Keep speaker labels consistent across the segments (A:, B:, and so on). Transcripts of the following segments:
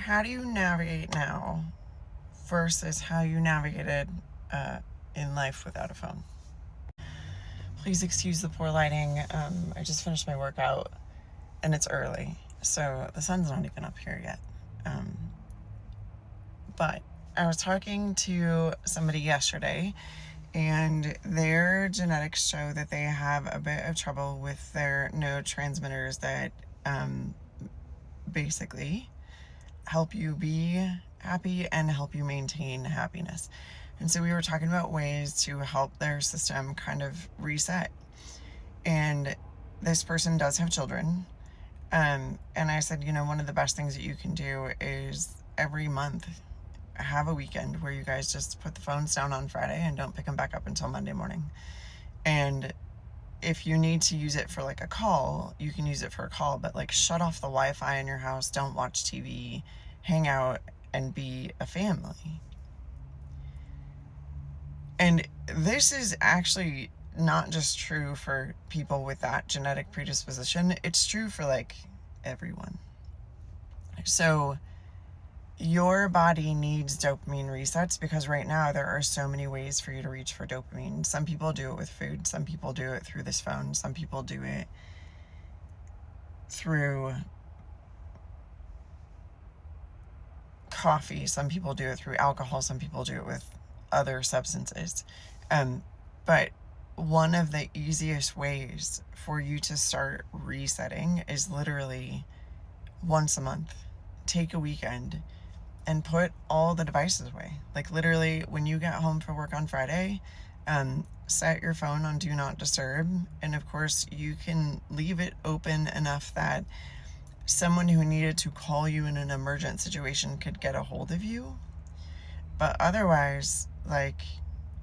A: how do you navigate now versus how you navigated in life without a phone? Please excuse the poor lighting. I just finished my workout and it's early, so the sun's not even up here yet. But I was talking to somebody yesterday, and their genetics show that they have a bit of trouble with their neurotransmitters that basically help you be happy and help you maintain happiness. And so we were talking about ways to help their system kind of reset. And this person does have children. And I said, one of the best things that you can do is every month have a weekend where you guys just put the phones down on Friday and don't pick them back up until Monday morning. And if you need to use it for like a call, you can use it for a call, but like shut off the Wi-Fi in your house, don't watch TV, hang out and be a family. And this is actually not just true for people with that genetic predisposition, it's true for like everyone. So your body needs dopamine resets because right now there are so many ways for you to reach for dopamine. Some people do it with food, some people do it through this phone, some people do it through coffee, some people do it through alcohol, some people do it with other substances. But one of the easiest ways for you to start resetting is literally once a month. Take a weekend and put all the devices away. Like literally when you get home from work on Friday, set your phone on do not disturb. And of course you can leave it open enough that someone who needed to call you in an emergent situation could get a hold of you. But otherwise, like,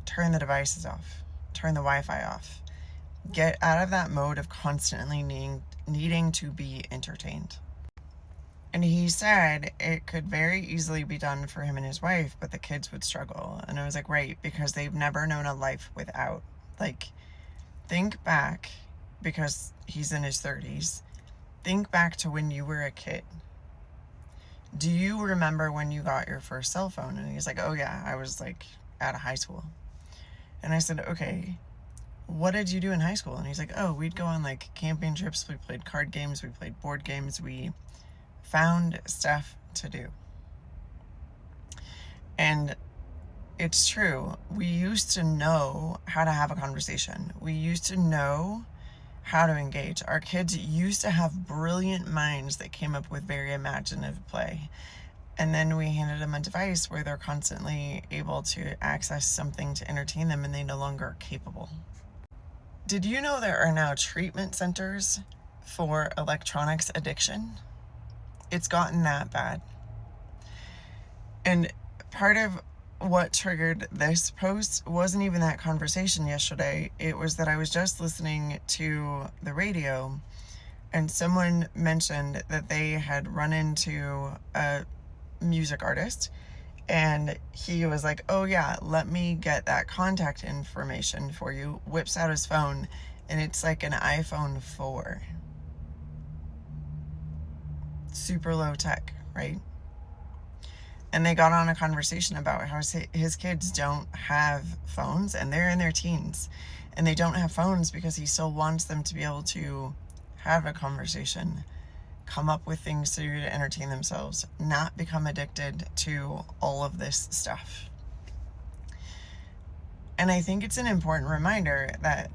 A: turn the devices off, turn the Wi-Fi off, get out of that mode of constantly needing to be entertained. And he said it could very easily be done for him and his wife, but the kids would struggle. And I was like, right, because they've never known a life without. Like, think back, because he's in his 30s, think back to when you were a kid. Do you remember when you got your first cell phone? And he's like, oh yeah, I was like out of high school. And I said, okay, what did you do in high school? And he's like, oh, we'd go on like camping trips, we played card games, we played board games, we found stuff to do. And it's true. We used to know how to have a conversation. We used to know how to engage. Our kids used to have brilliant minds that came up with very imaginative play. And then we handed them a device where they're constantly able to access something to entertain them and they no longer are capable. Did you know there are now treatment centers for electronics addiction? It's gotten that bad. And part of what triggered this post wasn't even that conversation yesterday. It was that I was just listening to the radio and someone mentioned that they had run into a music artist and he was like, oh yeah, let me get that contact information for you. Whips out his phone and it's like an iPhone 4. Super low tech, right? And they got on a conversation about how his kids don't have phones and they're in their teens and they don't have phones because he still wants them to be able to have a conversation, come up with things to do to entertain themselves, not become addicted to all of this stuff. And I think it's an important reminder that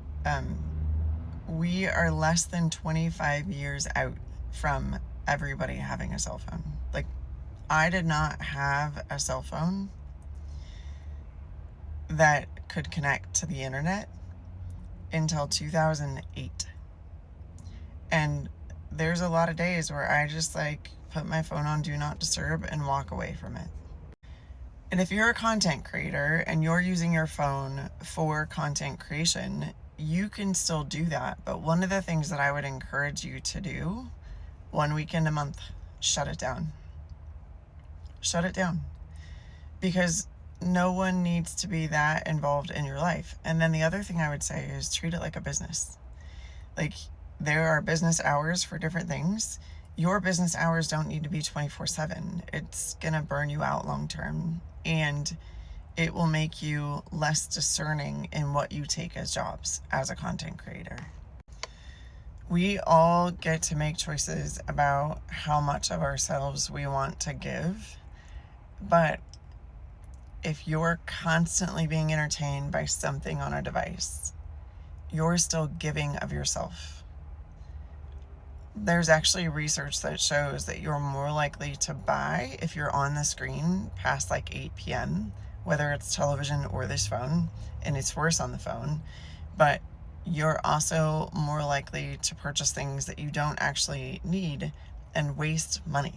A: we are less than 25 years out from everybody having a cell phone. Like, I did not have a cell phone that could connect to the internet until 2008. And there's a lot of days where I just like put my phone on do not disturb and walk away from it. And if you're a content creator and you're using your phone for content creation, you can still do that. But one of the things that I would encourage you to do, one weekend a month, shut it down. Shut it down. Because no one needs to be that involved in your life. And then the other thing I would say is treat it like a business. Like, there are business hours for different things. Your business hours don't need to be 24/7. It's going to burn you out long term, and it will make you less discerning in what you take as jobs as a content creator. We all get to make choices about how much of ourselves we want to give, but if you're constantly being entertained by something on a device, you're still giving of yourself. There's actually research that shows that you're more likely to buy if you're on the screen past like 8 p.m., whether it's television or this phone, and it's worse on the phone, but you're also more likely to purchase things that you don't actually need and waste money.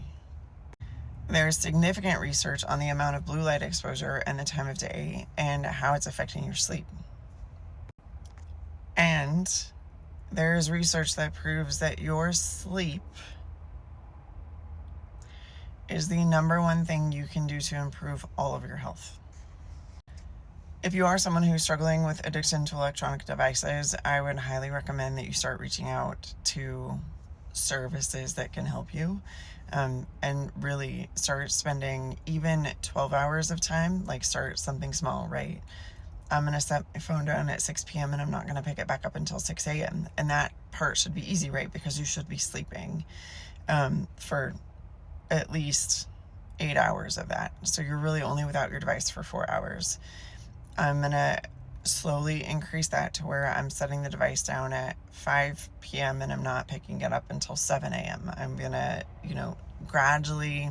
A: There's significant research on the amount of blue light exposure and the time of day and how it's affecting your sleep. And there's research that proves that your sleep is the number one thing you can do to improve all of your health. If you are someone who's struggling with addiction to electronic devices, I would highly recommend that you start reaching out to services that can help you, and really start spending even 12 hours of time. Like, start something small, right? I'm going to set my phone down at 6 p.m. and I'm not going to pick it back up until 6 a.m. And that part should be easy, right? Because you should be sleeping for at least 8 hours of that. So you're really only without your device for 4 hours. I'm going to slowly increase that to where I'm setting the device down at 5 p.m. and I'm not picking it up until 7 a.m. I'm going to, gradually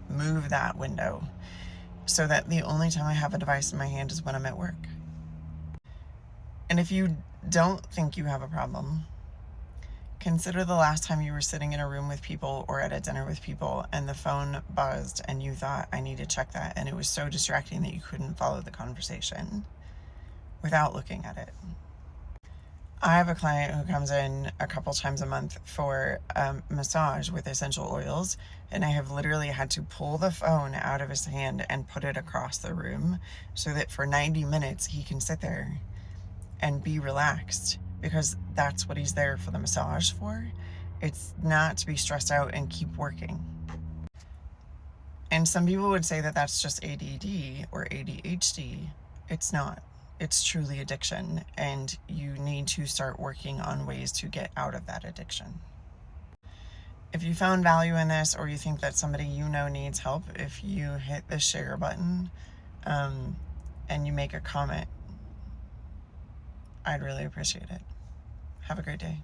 A: move that window so that the only time I have a device in my hand is when I'm at work. And if you don't think you have a problem, consider the last time you were sitting in a room with people or at a dinner with people and the phone buzzed and you thought, I need to check that, and it was so distracting that you couldn't follow the conversation without looking at it. I have a client who comes in a couple times a month for massage with essential oils, and I have literally had to pull the phone out of his hand and put it across the room so that for 90 minutes he can sit there and be relaxed, because that's what he's there for the massage for. It's not to be stressed out and keep working. And some people would say that that's just ADD or ADHD. It's not. It's truly addiction, and you need to start working on ways to get out of that addiction. If you found value in this, or you think that somebody you know needs help, if you hit the share button and you make a comment, I'd really appreciate it. Have a great day.